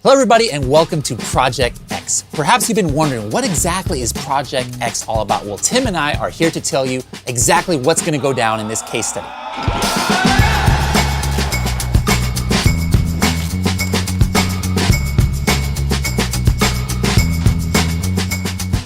Hello everybody and welcome to Project X. Perhaps you've been wondering, what exactly is Project X all about? Well, Tim and I are here to tell you exactly what's going to go down in this case study.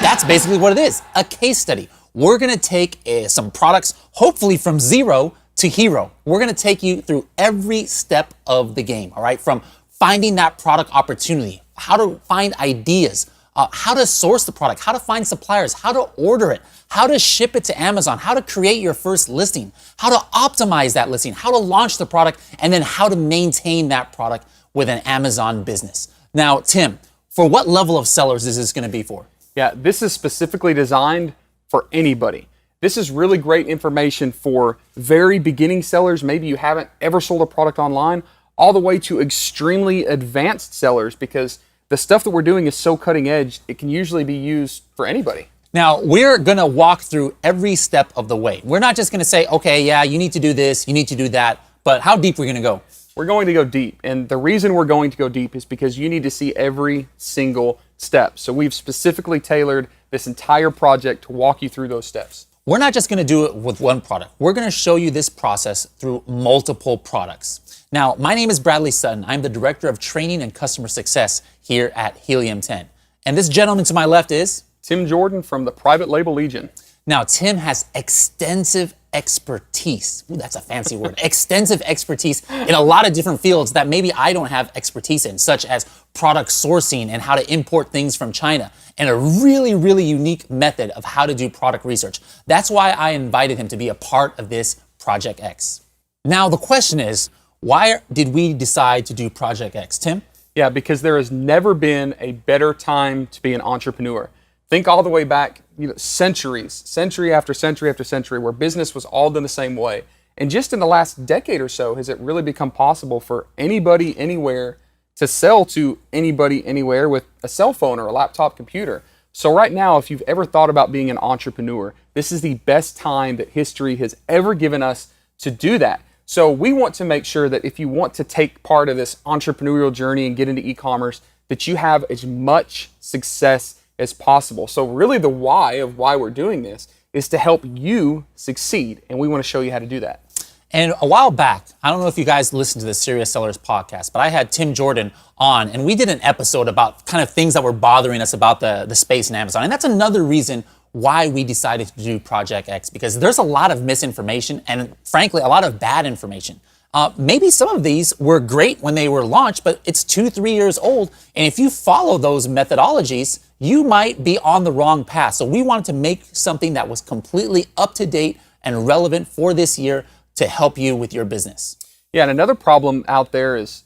That's basically what it is, a case study. We're going to take some products, hopefully from zero to hero. We're going to take you through every step of the game, all right? From finding that product opportunity, how to find ideas, how to source the product, how to find suppliers, how to order it, how to ship it to Amazon, how to create your first listing, how to optimize that listing, how to launch the product, and then how to maintain that product with an Amazon business. Now, Tim, for what level of sellers is this going to be for? Yeah, this is specifically designed for anybody. This is really great information for very beginning sellers. Maybe you haven't ever sold a product online, all the way to extremely advanced sellers, because the stuff that we're doing is so cutting edge, it can usually be used for anybody. Now, we're gonna walk through every step of the way. We're not just gonna say, okay, yeah, you need to do this, you need to do that, but how deep are we gonna go? We're going to go deep, and the reason we're going to go deep is because you need to see every single step. So we've specifically tailored this entire project to walk you through those steps. We're not just gonna do it with one product. We're gonna show you this process through multiple products. Now, my name is Bradley Sutton. I'm the Director of Training and Customer Success here at helium10. And this gentleman to my left is? Tim Jordan from the Private Label Legion. Now, Tim has extensive expertise. Ooh, that's a fancy word. Extensive expertise in a lot of different fields that maybe I don't have expertise in, such as product sourcing and how to import things from China, and a really, really unique method of how to do product research. That's why I invited him to be a part of this Project X. Now, the question is, why did we decide to do Project X, Tim? Yeah, because there has never been a better time to be an entrepreneur. Think all the way back, century after century after century, where business was all done the same way. And just in the last decade or so, has it really become possible for anybody, anywhere, to sell to anybody, anywhere with a cell phone or a laptop computer. So right now, if you've ever thought about being an entrepreneur, this is the best time that history has ever given us to do that. So we want to make sure that if you want to take part of this entrepreneurial journey and get into e-commerce, that you have as much success as possible. So really the why of why we're doing this is to help you succeed. And we want to show you how to do that. And a while back, I don't know if you guys listened to the Serious Sellers podcast, but I had Tim Jordan on and we did an episode about kind of things that were bothering us about the space in Amazon. And that's another reason why we decided to do Project X, because there's a lot of misinformation and frankly, a lot of bad information. Maybe some of these were great when they were launched, but it's 2-3 years old. And if you follow those methodologies, you might be on the wrong path. So we wanted to make something that was completely up to date and relevant for this year to help you with your business. Yeah, and another problem out there is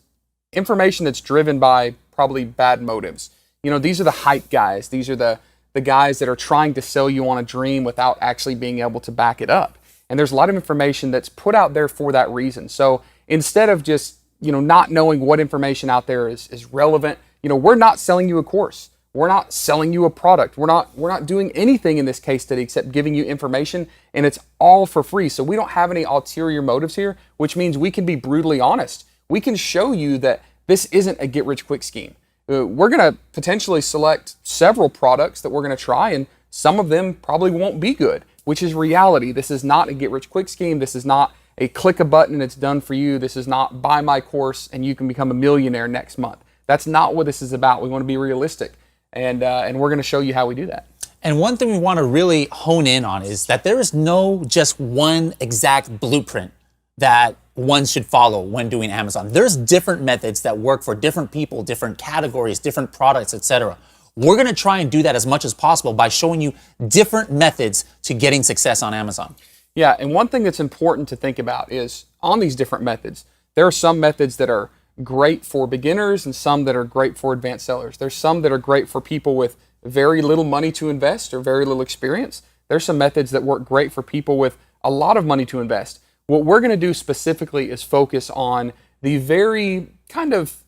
information that's driven by probably bad motives. These are the hype guys. These are the guys that are trying to sell you on a dream without actually being able to back it up. And there's a lot of information that's put out there for that reason. So instead of just, not knowing what information out there is relevant, we're not selling you a course. We're not selling you a product. We're not doing anything in this case study except giving you information, and it's all for free. So we don't have any ulterior motives here, which means we can be brutally honest. We can show you that this isn't a get-rich-quick scheme. We're going to potentially select several products that we're going to try, and some of them probably won't be good, which is reality. This is not a get-rich-quick scheme. This is not a click a button and it's done for you. This is not buy my course and you can become a millionaire next month. That's not what this is about. We want to be realistic, and we're going to show you how we do that. And one thing we want to really hone in on is that there is no just one exact blueprint that one should follow when doing Amazon. There's different methods that work for different people, different categories, different products, etc. We're going to try and do that as much as possible by showing you different methods to getting success on Amazon. Yeah, and one thing that's important to think about is on these different methods, there are some methods that are great for beginners and some that are great for advanced sellers. There's some that are great for people with very little money to invest or very little experience. There's some methods that work great for people with a lot of money to invest. What we're going to do specifically is focus on the very kind of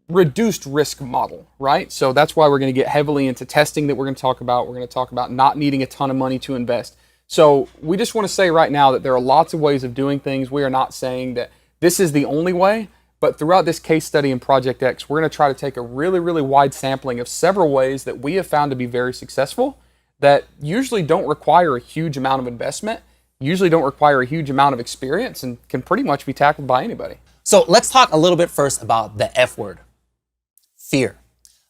reduced risk model, right? So that's why we're going to get heavily into testing that we're going to talk about. We're going to talk about not needing a ton of money to invest. So we just want to say right now that there are lots of ways of doing things. We are not saying that this is the only way, But throughout this case study in Project X, we're going to try to take a really, really wide sampling of several ways that we have found to be very successful that usually don't require a huge amount of investment, usually don't require a huge amount of experience, and can pretty much be tackled by anybody. So let's talk a little bit first about the F word, fear.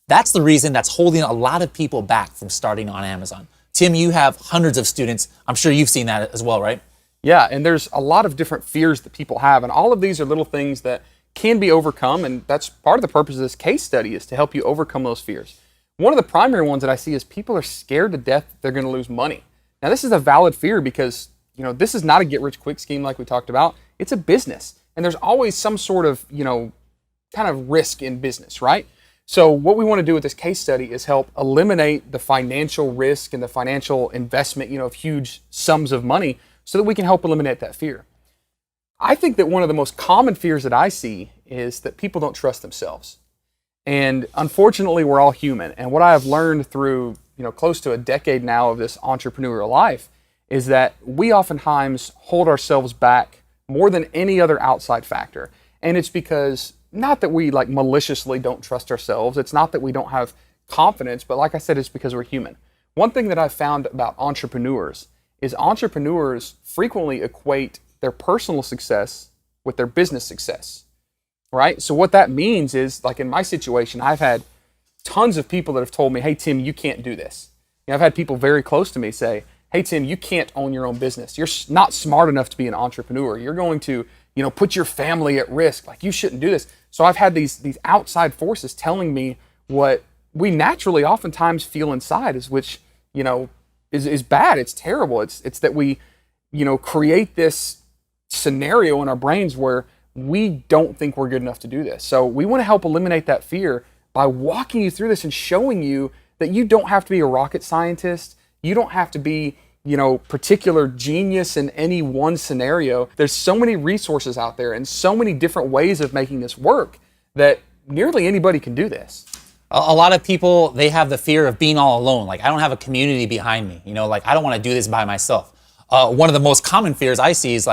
That's the reason that's holding a lot of people back from starting on Amazon. Tim, you have hundreds of students. I'm sure you've seen that as well, right? Yeah, and there's a lot of different fears that people have, and all of these are little things that can be overcome, and that's part of the purpose of this case study, is to help you overcome those fears. One of the primary ones that I see is people are scared to death that they're going to lose money. Now, this is a valid fear because, this is not a get-rich-quick scheme like we talked about. It's a business, and there's always some sort of, kind of risk in business, right? So what we want to do with this case study is help eliminate the financial risk and the financial investment, of huge sums of money so that we can help eliminate that fear. I think that one of the most common fears that I see is that people don't trust themselves. And unfortunately, we're all human. And what I have learned through, close to a decade now of this entrepreneurial life is that we oftentimes hold ourselves back more than any other outside factor. And it's because not that we maliciously don't trust ourselves. It's not that we don't have confidence, but like I said, it's because we're human. One thing that I've found about entrepreneurs is entrepreneurs frequently equate their personal success with their business success, right? So what that means is, like in my situation, I've had tons of people that have told me, hey, Tim, you can't do this. I've had people very close to me say, hey, Tim, you can't own your own business. You're not smart enough to be an entrepreneur. You're going to, put your family at risk. You shouldn't do this. So I've had these outside forces telling me what we naturally oftentimes feel inside is is bad. It's terrible. It's that we, create this scenario in our brains where we don't think we're good enough to do this. So we want to help eliminate that fear by walking you through this and showing you that you don't have to be a rocket scientist. You don't have to be, particular genius in any one scenario. There's so many resources out there and so many different ways of making this work that nearly anybody can do this. A lot of people, they have the fear of being all alone. I don't have a community behind me. I don't want to do this by myself. One of the most common fears I see is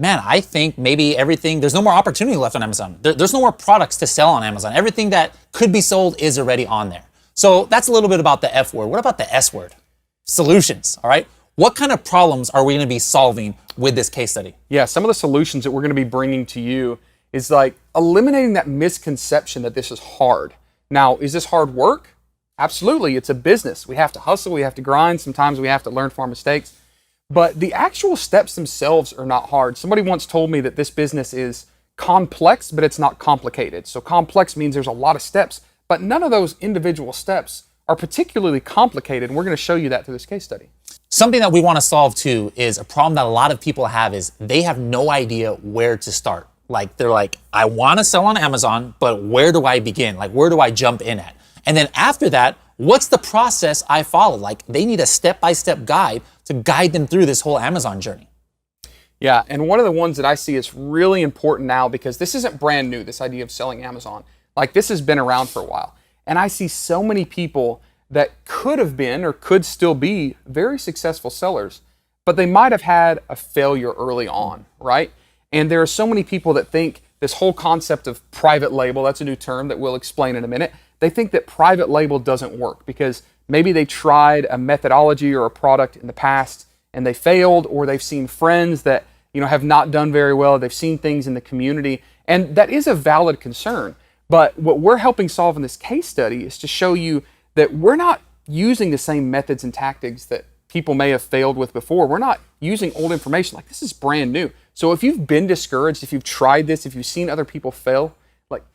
man, I think maybe there's no more opportunity left on Amazon. There's no more products to sell on Amazon. Everything that could be sold is already on there. So that's a little bit about the F word. What about the S word? Solutions, all right? What kind of problems are we going to be solving with this case study? Yeah, some of the solutions that we're going to be bringing to you is eliminating that misconception that this is hard. Now, is this hard work? Absolutely, it's a business. We have to hustle, we have to grind, sometimes we have to learn from our mistakes. But the actual steps themselves are not hard. Somebody once told me that this business is complex, but it's not complicated. So complex means there's a lot of steps, but none of those individual steps are particularly complicated. And we're going to show you that through this case study. Something that we want to solve too is a problem that a lot of people have is they have no idea where to start. They're I want to sell on Amazon, but where do I begin? Where do I jump in at? And then after that, what's the process I follow? They need a step-by-step guide to guide them through this whole Amazon journey. Yeah, and one of the ones that I see is really important now because this isn't brand new, this idea of selling Amazon. This has been around for a while. And I see so many people that could have been or could still be very successful sellers, but they might have had a failure early on, right? And there are so many people that think this whole concept of private label, that's a new term that we'll explain in a minute. They think that private label doesn't work because maybe they tried a methodology or a product in the past and they failed, or they've seen friends that have not done very well. They've seen things in the community, and that is a valid concern. But what we're helping solve in this case study is to show you that we're not using the same methods and tactics that people may have failed with before. We're not using old information. This is brand new. So if you've been discouraged, if you've tried this, if you've seen other people fail,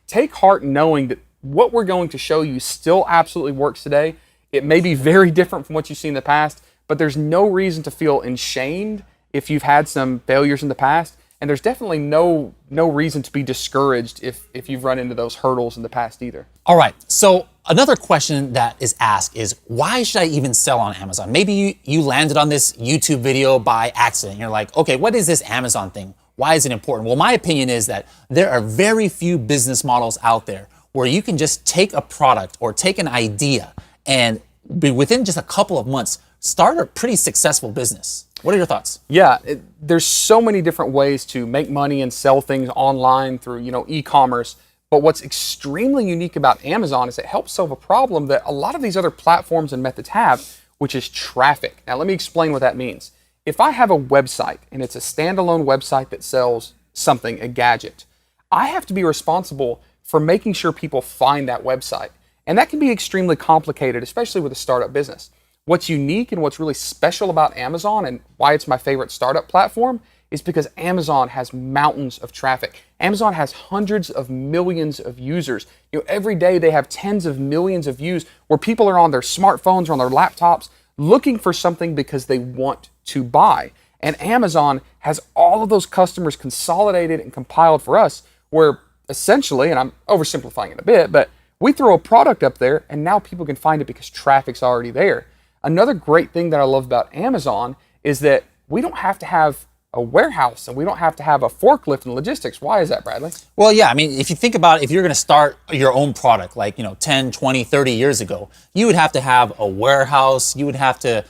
take heart knowing that what we're going to show you still absolutely works today. It may be very different from what you've seen in the past, but there's no reason to feel ashamed if you've had some failures in the past. And there's definitely no reason to be discouraged if you've run into those hurdles in the past either. All right, so another question that is asked is, why should I even sell on Amazon? Maybe you landed on this YouTube video by accident. You're okay, what is this Amazon thing? Why is it important? Well, my opinion is that there are very few business models out there where you can just take a product or take an idea and within just a couple of months start a pretty successful business. What are your thoughts? Yeah, there's so many different ways to make money and sell things online through, e-commerce. But what's extremely unique about Amazon is it helps solve a problem that a lot of these other platforms and methods have, which is traffic. Now, let me explain what that means. If I have a website and it's a standalone website that sells something, a gadget, I have to be responsible for making sure people find that website. And that can be extremely complicated, especially with a startup business. What's unique and what's really special about Amazon and why it's my favorite startup platform is because Amazon has mountains of traffic. Amazon has hundreds of millions of users. Every day they have tens of millions of views where people are on their smartphones or on their laptops looking for something because they want to buy. And Amazon has all of those customers consolidated and compiled for us, where essentially, and I'm oversimplifying it a bit, but we throw a product up there and now people can find it because traffic's already there. Another great thing that I love about Amazon is that we don't have to have a warehouse and we don't have to have a forklift and logistics. Why is that, Bradley? Well, yeah, I mean, if you think about if you're going to start your own product, like, 10, 20, 30 years ago, you would have to have a warehouse. You would have to,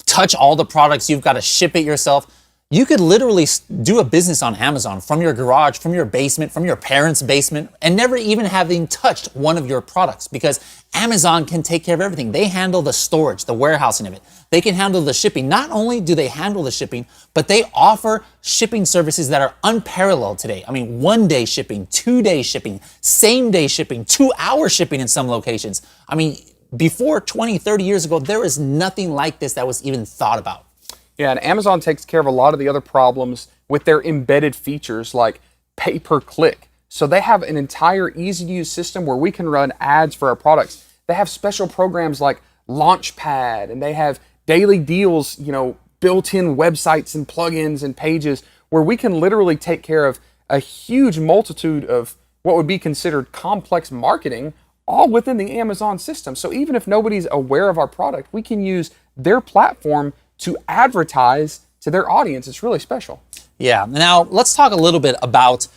touch all the products. You've got to ship it yourself. You could literally do a business on Amazon from your garage, from your basement, from your parents' basement, and never even having touched one of your products, because Amazon can take care of everything. They handle the storage, the warehousing of it. They can handle the shipping. Not only do they handle the shipping, but they offer shipping services that are unparalleled today. I mean, 1-day shipping, 2-day shipping, same-day shipping, 2-hour shipping in some locations. I mean, before 20, 30 years ago, there was nothing like this that was even thought about. Yeah, and Amazon takes care of a lot of the other problems with their embedded features like pay-per-click. So they have an entire easy-to-use system where we can run ads for our products. They have special programs like Launchpad, and they have daily deals, built-in websites and plugins and pages where we can literally take care of a huge multitude of what would be considered complex marketing all within the Amazon system. So even if nobody's aware of our product, we can use their platform to advertise to their audience. It's really special. Yeah. Now let's talk a little bit about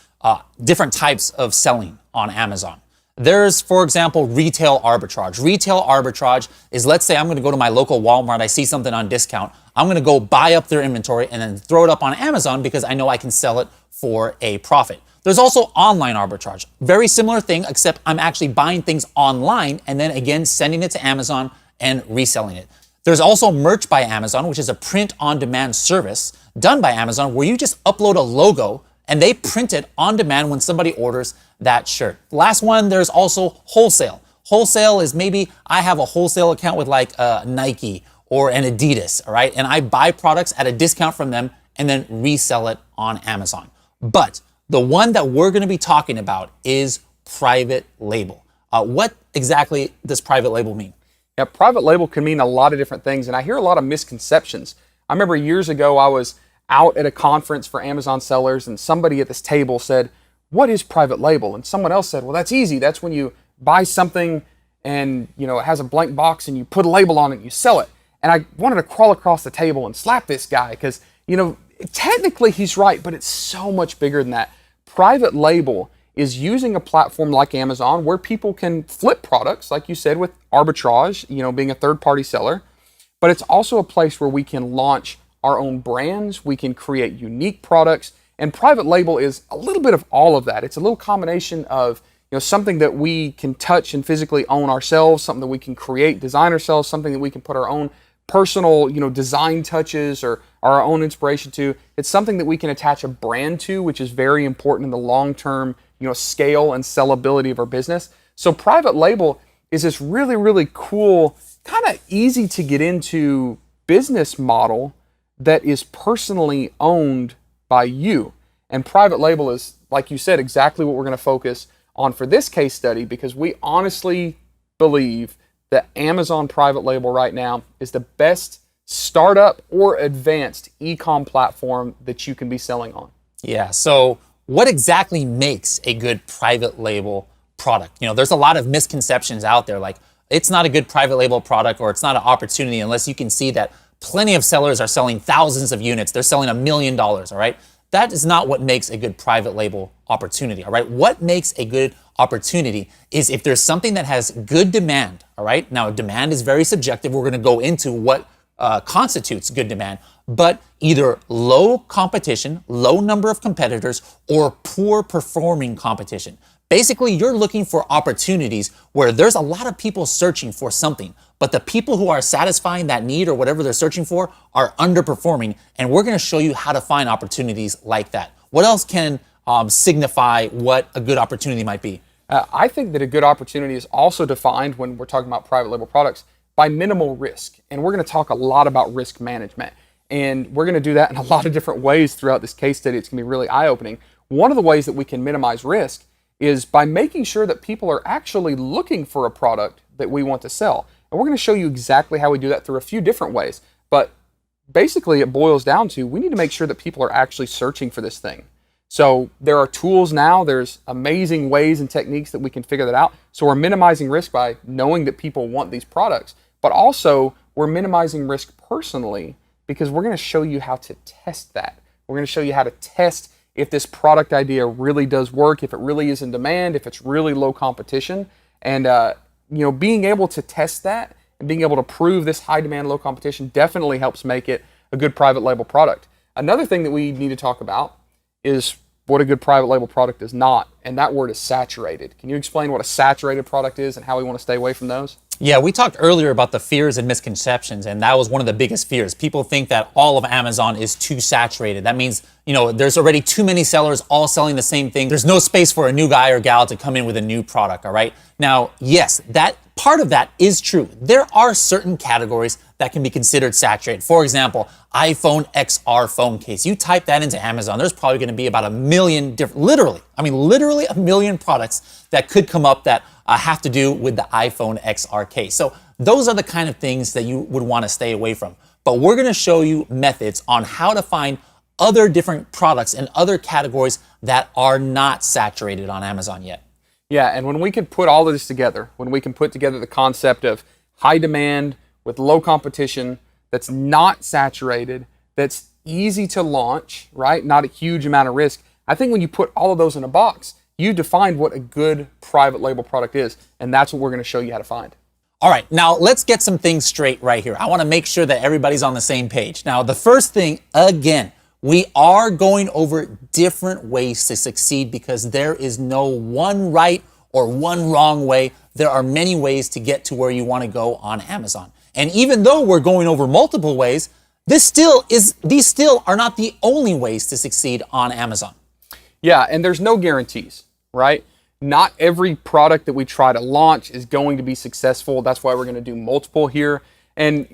different types of selling on Amazon. There's, for example, retail arbitrage. Retail arbitrage is, let's say I'm going to go to my local Walmart, I see something on discount. I'm going to go buy up their inventory and then throw it up on Amazon because I know I can sell it for a profit. There's also online arbitrage. Very similar thing, except I'm actually buying things online and then again sending it to Amazon and reselling it. There's also Merch by Amazon, which is a print-on-demand service done by Amazon where you just upload a logo and they print it on demand when somebody orders that shirt. Last one, there's also wholesale. Wholesale is maybe I have a wholesale account with like Nike or an Adidas, all right? And I buy products at a discount from them and then resell it on Amazon. But the one that we're going to be talking about is private label. What exactly does private label mean? Yeah, private label can mean a lot of different things, and I hear a lot of misconceptions. I remember years ago I was out at a conference for Amazon sellers, and somebody at this table said, "What is private label?" And someone else said, "Well, that's easy. That's when you buy something and it has a blank box and you put a label on it and you sell it." And I wanted to crawl across the table and slap this guy because technically he's right, but it's so much bigger than that. Private label is using a platform like Amazon where people can flip products, like you said, with arbitrage, being a third-party seller. But it's also a place where we can launch our own brands, we can create unique products, and private label is a little bit of all of that. It's a little combination of something that we can touch and physically own ourselves, something that we can create, design ourselves, something that we can put our own personal, design touches or our own inspiration to. It's something that we can attach a brand to, which is very important in the long-term, scale and sellability of our business. So private label is this really, really cool, kind of easy to get into business model that is personally owned by you. And private label is, like you said, exactly what we're going to focus on for this case study, because we honestly believe that Amazon private label right now is the best startup or advanced e-com platform that you can be selling on. Yeah, so what exactly makes a good private label product? There's a lot of misconceptions out there, like it's not a good private label product or it's not an opportunity unless you can see that plenty of sellers are selling thousands of units. They're selling $1 million, all right? That is not what makes a good private label opportunity, all right? What makes a good opportunity is if there's something that has good demand, all right? Now, demand is very subjective. We're going to go into what constitutes good demand, but either low competition, low number of competitors, or poor performing competition. Basically, you're looking for opportunities where there's a lot of people searching for something, but the people who are satisfying that need or whatever they're searching for are underperforming, and we're going to show you how to find opportunities like that. What else can signify what a good opportunity might be? I think that a good opportunity is also defined when we're talking about private label products by minimal risk. And we're going to talk a lot about risk management. And we're going to do that in a lot of different ways throughout this case study. It's going to be really eye-opening. One of the ways that we can minimize risk is by making sure that people are actually looking for a product that we want to sell. And we're going to show you exactly how we do that through a few different ways. But basically, it boils down to we need to make sure that people are actually searching for this thing. So there are tools now, there's amazing ways and techniques that we can figure that out. So we're minimizing risk by knowing that people want these products, but also we're minimizing risk personally because we're going to show you how to test that. We're going to show you how to test if this product idea really does work, if it really is in demand, if it's really low competition. And being able to test that and being able to prove this high demand, low competition definitely helps make it a good private label product. Another thing that we need to talk about is what a good private label product is not, and that word is saturated. Can you explain what a saturated product is and how we want to stay away from those? Yeah, we talked earlier about the fears and misconceptions, and that was one of the biggest fears. People think that all of Amazon is too saturated. That means, there's already too many sellers all selling the same thing. There's no space for a new guy or gal to come in with a new product, all right? Now, yes, that part of that is true. There are certain categories that can be considered saturated. For example, iPhone XR phone case. You type that into Amazon, there's probably going to be about a million different, literally a million products that could come up that have to do with the iPhone XR case. So those are the kind of things that you would want to stay away from. But we're going to show you methods on how to find other different products and other categories that are not saturated on Amazon yet. Yeah, and when we can put all of this together, when we can put together the concept of high demand with low competition, that's not saturated, that's easy to launch, right? Not a huge amount of risk. I think when you put all of those in a box, you defined what a good private label product is, and that's what we're going to show you how to find. All right, now let's get some things straight right here. I want to make sure that everybody's on the same page. Now, the first thing, again, we are going over different ways to succeed because there is no one right or one wrong way. There are many ways to get to where you want to go on Amazon. And even though we're going over multiple ways, these still are not the only ways to succeed on Amazon. Yeah, and there's no guarantees, right? Not every product that we try to launch is going to be successful. That's why we're going to do multiple here. And,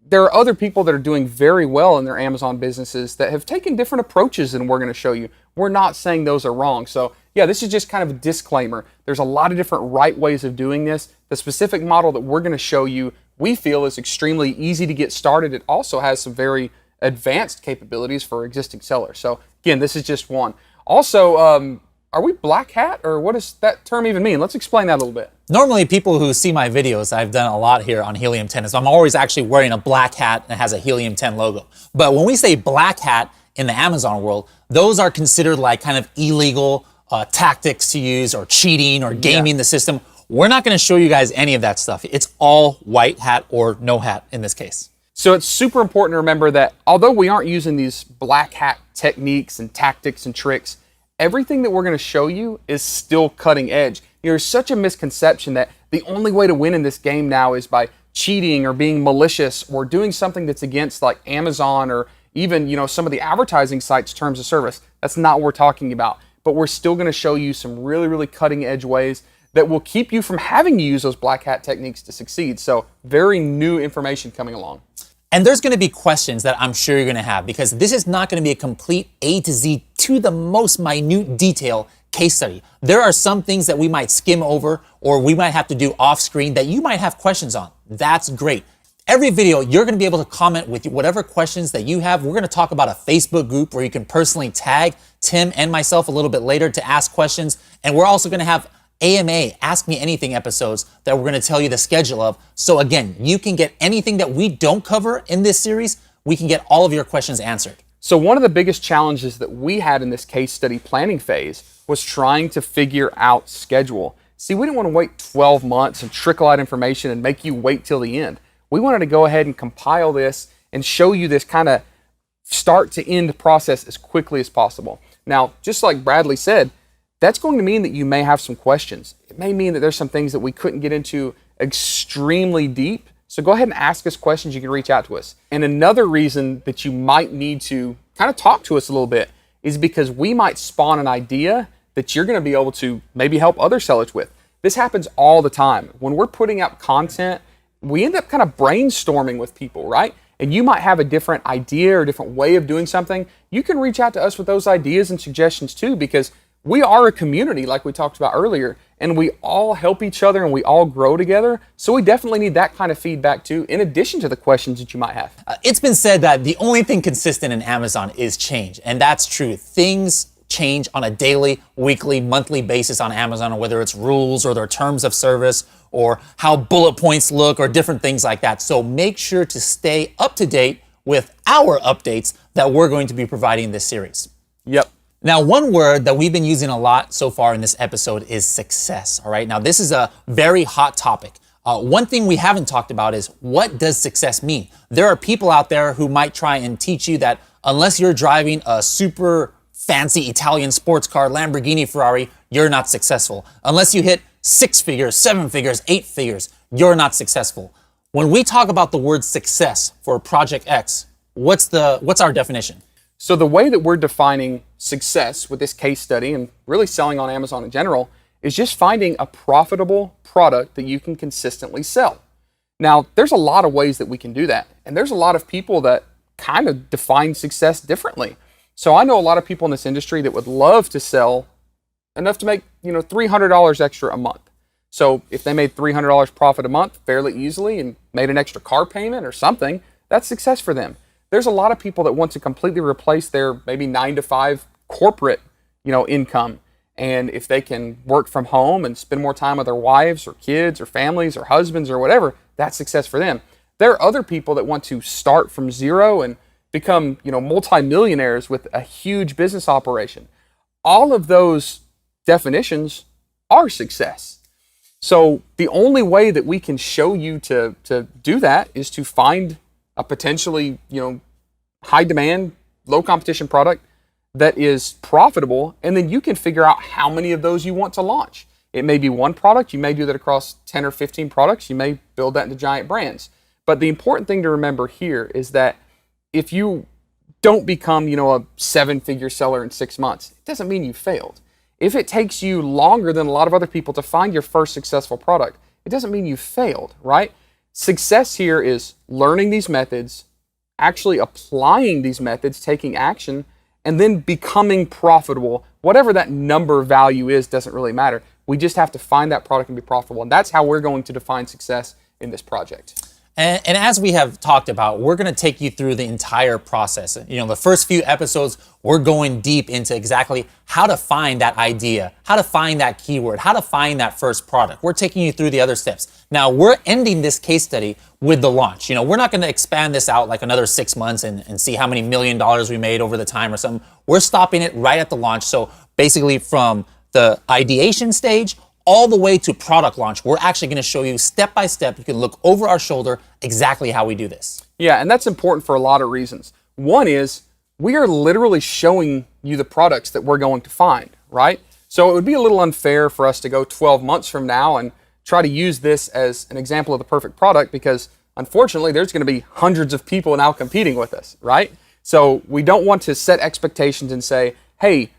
there are other people that are doing very well in their Amazon businesses that have taken different approaches than we're going to show you. We're not saying those are wrong. So yeah, this is just kind of a disclaimer. There's a lot of different right ways of doing this. The specific model that we're going to show you, we feel is extremely easy to get started. It also has some very advanced capabilities for existing sellers. So again, this is just one. Also, are we black hat, or what does that term even mean? Let's explain that a little bit. Normally, people who see my videos, I've done a lot here on helium10, so I'm always actually wearing a black hat that has a helium10 logo. But when we say black hat in the Amazon world, those are considered like kind of illegal tactics to use, or cheating, or gaming the system. We're not going to show you guys any of that stuff. It's all white hat or no hat in this case. So it's super important to remember that although we aren't using these black hat techniques and tactics and tricks, everything that we're going to show you is still cutting edge. There's such a misconception that the only way to win in this game now is by cheating or being malicious or doing something that's against like Amazon or even, some of the advertising sites' terms of service. That's not what we're talking about. But we're still going to show you some really, really cutting edge ways that will keep you from having to use those black hat techniques to succeed. So very new information coming along. And there's going to be questions that I'm sure you're going to have, because this is not going to be a complete A to Z to the most minute detail case study. There are some things that we might skim over or we might have to do off screen that you might have questions on. That's great. Every video, you're going to be able to comment with whatever questions that you have. We're going to talk about a Facebook group where you can personally tag Tim and myself a little bit later to ask questions. And we're also going to have AMA, Ask Me Anything episodes that we're going to tell you the schedule of. So again, you can get anything that we don't cover in this series. We can get all of your questions answered. So one of the biggest challenges that we had in this case study planning phase was trying to figure out schedule. See, we didn't want to wait 12 months and trickle out information and make you wait till the end. We wanted to go ahead and compile this and show you this kind of start to end process as quickly as possible. Now, just like Bradley said, that's going to mean that you may have some questions. It may mean that there's some things that we couldn't get into extremely deep. So go ahead and ask us questions. You can reach out to us. And another reason that you might need to kind of talk to us a little bit is because we might spawn an idea that you're going to be able to maybe help other sellers with. This happens all the time. When we're putting out content, we end up kind of brainstorming with people, right? And you might have a different idea or a different way of doing something. You can reach out to us with those ideas and suggestions too, because we are a community like we talked about earlier, and we all help each other and we all grow together. So we definitely need that kind of feedback too, in addition to the questions that you might have. It's been said that the only thing consistent in Amazon is change, and that's true. Things change on a daily, weekly, monthly basis on Amazon, whether it's rules or their terms of service or how bullet points look or different things like that. So make sure to stay up to date with our updates that we're going to be providing in this series. Yep. Now, one word that we've been using a lot so far in this episode is success, all right? Now, this is a very hot topic. One thing we haven't talked about is, what does success mean? There are people out there who might try and teach you that unless you're driving a super fancy Italian sports car, Lamborghini, Ferrari, you're not successful. Unless you hit 6 figures, 7 figures, 8 figures, you're not successful. When we talk about the word success for Project X, what's our definition? So the way that we're defining success with this case study and really selling on Amazon in general is just finding a profitable product that you can consistently sell. Now, there's a lot of ways that we can do that. And there's a lot of people that kind of define success differently. So I know a lot of people in this industry that would love to sell enough to make, $300 extra a month. So if they made $300 profit a month fairly easily and made an extra car payment or something, that's success for them. There's a lot of people that want to completely replace their maybe 9-to-5 corporate, income. And if they can work from home and spend more time with their wives or kids or families or husbands or whatever, that's success for them. There are other people that want to start from zero and become, multimillionaires with a huge business operation. All of those definitions are success. So the only way that we can show you to do that is to find a potentially, high demand, low competition product that is profitable, and then you can figure out how many of those you want to launch. It may be one product, you may do that across 10 or 15 products, you may build that into giant brands. But the important thing to remember here is that if you don't become, a 7-figure seller in 6 months, it doesn't mean you failed. If it takes you longer than a lot of other people to find your first successful product, it doesn't mean you failed, right? Success here is learning these methods, actually applying these methods, taking action, and then becoming profitable. Whatever that number value is doesn't really matter. We just have to find that product and be profitable. And that's how we're going to define success in this project. And as we have talked about, we're going to take you through the entire process. The first few episodes, we're going deep into exactly how to find that idea, how to find that keyword, how to find that first product. We're taking you through the other steps. Now, we're ending this case study with the launch. We're not going to expand this out like another 6 months and see how many $1 million we made over the time or something. We're stopping it right at the launch. So basically from the ideation stage all the way to product launch, we're actually going to show you step by step. You can look over our shoulder exactly how we do this. Yeah, and that's important for a lot of reasons. One is we are literally showing you the products that we're going to find, right? So it would be a little unfair for us to go 12 months from now and try to use this as an example of the perfect product, because unfortunately there's going to be hundreds of people now competing with us, right? So we don't want to set expectations and say, hey,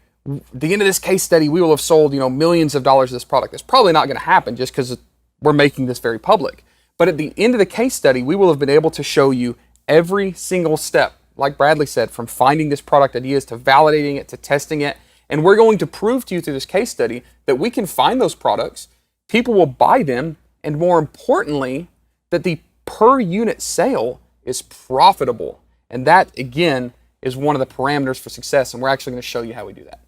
the end of this case study, we will have sold, millions of dollars of this product. It's probably not going to happen just because we're making this very public. But at the end of the case study, we will have been able to show you every single step, like Bradley said, from finding this product ideas to validating it to testing it. And we're going to prove to you through this case study that we can find those products, people will buy them, and more importantly, that the per unit sale is profitable. And that, again, is one of the parameters for success. And we're actually going to show you how we do that.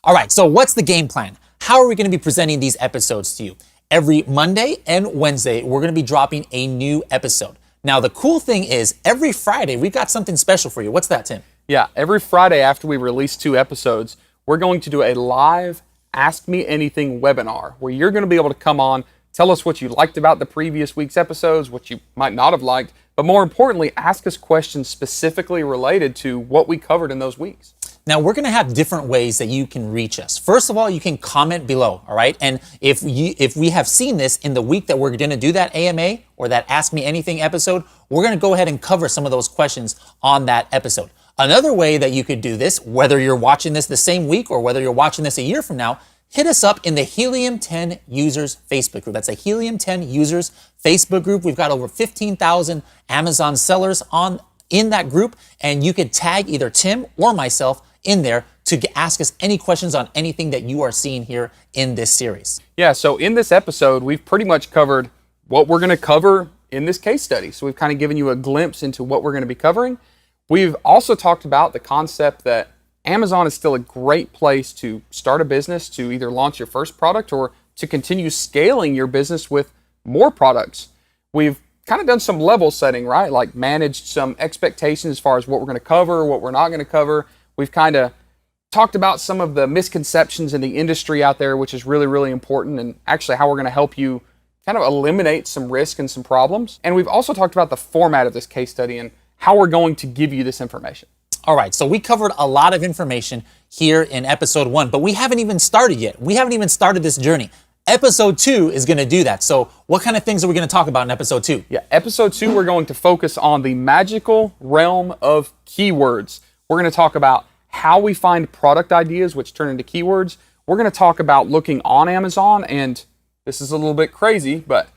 All right, so what's the game plan? How are we going to be presenting these episodes to you? Every Monday and Wednesday, we're going to be dropping a new episode. Now, the cool thing is every Friday, we've got something special for you. What's that, Tim? Yeah, every Friday after we release 2 episodes, we're going to do a live Ask Me Anything webinar where you're going to be able to come on, Tell us what you liked about the previous week's episodes, what you might not have liked, but more importantly, ask us questions specifically related to what we covered in those weeks. Now, we're going to have different ways that you can reach us. First of all, you can comment below, all right? And if we have seen this in the week that we're going to do that AMA or that Ask Me Anything episode, we're going to go ahead and cover some of those questions on that episode. Another way that you could do this, whether you're watching this the same week or whether you're watching this a year from now, hit us up in the helium10 users Facebook group. That's a helium10 users Facebook group. We've got over 15,000 Amazon sellers in that group, and you could tag either Tim or myself in there to ask us any questions on anything that you are seeing here in this series. Yeah, so in this episode, we've pretty much covered what we're going to cover in this case study. So we've kind of given you a glimpse into what we're going to be covering. We've also talked about the concept that Amazon is still a great place to start a business, to either launch your first product or to continue scaling your business with more products. We've kind of done some level setting, right? Like managed some expectations as far as what we're going to cover, what we're not going to cover. We've kind of talked about some of the misconceptions in the industry out there, which is really, really important, and actually how we're going to help you kind of eliminate some risk and some problems. And we've also talked about the format of this case study and how we're going to give you this information. All right, so we covered a lot of information here in episode 1, but we haven't even started yet. We haven't even started this journey. Episode 2 is going to do that. So what kind of things are we going to talk about in episode 2? Yeah, episode 2, we're going to focus on the magical realm of keywords. We're going to talk about how we find product ideas, which turn into keywords. We're going to talk about looking on Amazon, and this is a little bit crazy, but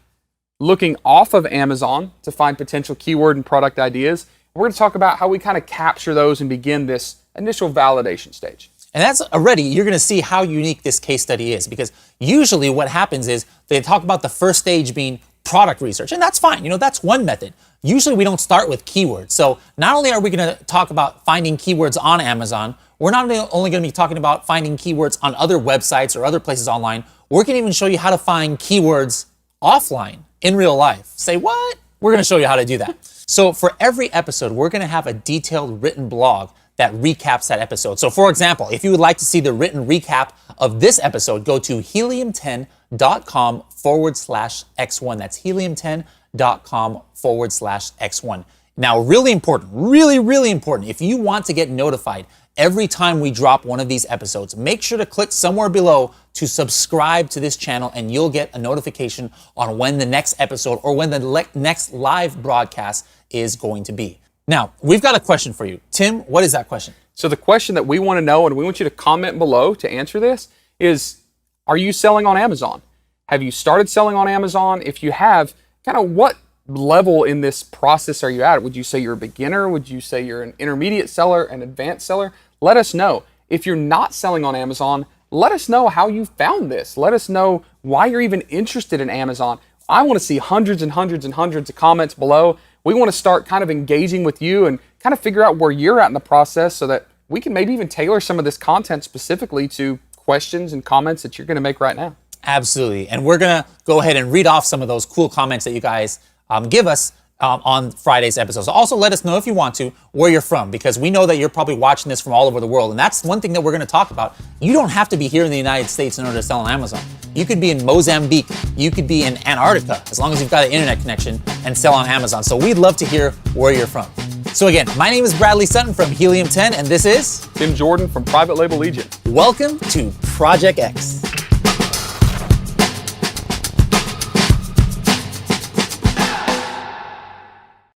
looking off of Amazon to find potential keyword and product ideas. We're going to talk about how we kind of capture those and begin this initial validation stage. And that's already, you're going to see how unique this case study is, because usually what happens is they talk about the first stage being product research, and that's fine. That's one method. Usually we don't start with keywords. So not only are we going to talk about finding keywords on Amazon, we're not only going to be talking about finding keywords on other websites or other places online, we're going to even show you how to find keywords offline in real life. Say what? We're going to show you how to do that. So for every episode, we're going to have a detailed written blog that recaps that episode. So for example, if you would like to see the written recap of this episode, go to helium10.com/X1. That's helium10.com/X1. Now, really important, really important, if you want to get notified every time we drop one of these episodes, make sure to click somewhere below to subscribe to this channel, and you'll get a notification on when the next episode or when the next live broadcast is going to be. Now, we've got a question for you. Tim, what is that question? So the question that we want to know, and we want you to comment below to answer this, is, are you selling on Amazon? Have you started selling on Amazon? If you have, kind of what level in this process are you at? Would you say you're a beginner? Would you say you're an intermediate seller, an advanced seller? Let us know. If you're not selling on Amazon, let us know how you found this. Let us know why you're even interested in Amazon. I want to see hundreds and hundreds and hundreds of comments below. We want to start kind of engaging with you and kind of figure out where you're at in the process so that we can maybe even tailor some of this content specifically to questions and comments that you're going to make right now. Absolutely. And we're going to go ahead and read off some of those cool comments that you guys give us on Friday's episodes. Also, let us know if you want to where you're from, because we know that you're probably watching this from all over the world. And that's one thing that we're going to talk about. You don't have to be here in the United States in order to sell on Amazon. You could be in Mozambique. You could be in Antarctica, as long as you've got an internet connection, and sell on Amazon. So we'd love to hear where you're from. So again, my name is Bradley Sutton from Helium10, and this is Tim Jordan from Private Label Legion. Welcome to Project X.